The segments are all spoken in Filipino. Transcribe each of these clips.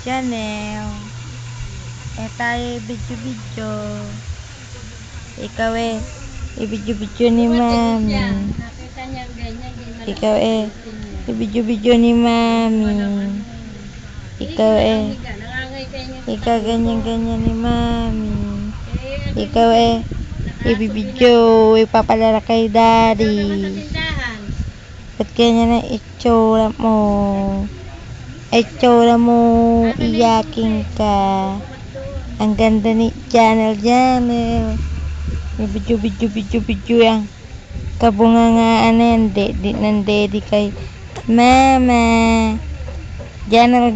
Chanel. Tayo video-video. Ikaw i-video-video ni Mami. Ikaw i-video-video ni Mami. Ikaw ikaw ganyan-ganyan ni Mami. Ikaw i-video, ipapalala kay Daddy. Ba't ganyan na itsura mo? Itsura mo, iyaking ka. Ang ganda ni Chanel. Video yang kabungangaan yan. Nandedi kay Mama. Chanel,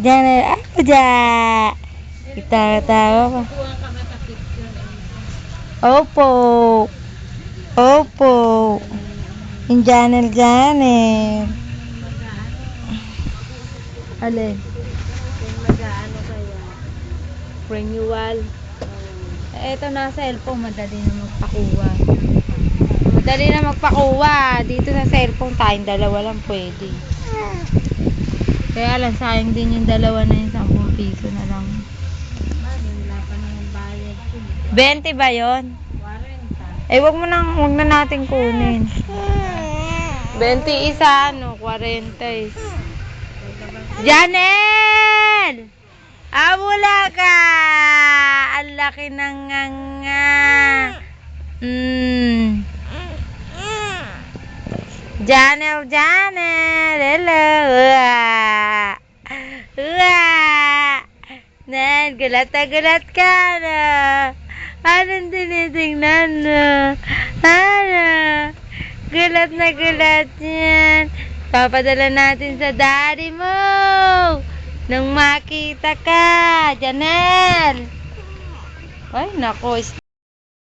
ako dyan. Itawa pa. Opo. Yung Chanel. Alin? Mag-ano kaya? Renewal. Ito na cellphone, madali na magpakuha. Dito sa cellphone tayong dalawa lang pwede. Kaya lang sayang din yung dalawa na yung 10 piso na lang. Wala pa naman bayad. 20 ba yun? 40. Wag na natin kunin. 20 isa, 40 is. Janel! Wala ka! Ang laki ng nga. Janel! Hello! Gulat na gulat ka na. Anong tinitingnan na? Gulat na gulat yan. Papadala natin sa daddy mo. Nang makita ka, Janel. Ay, nako.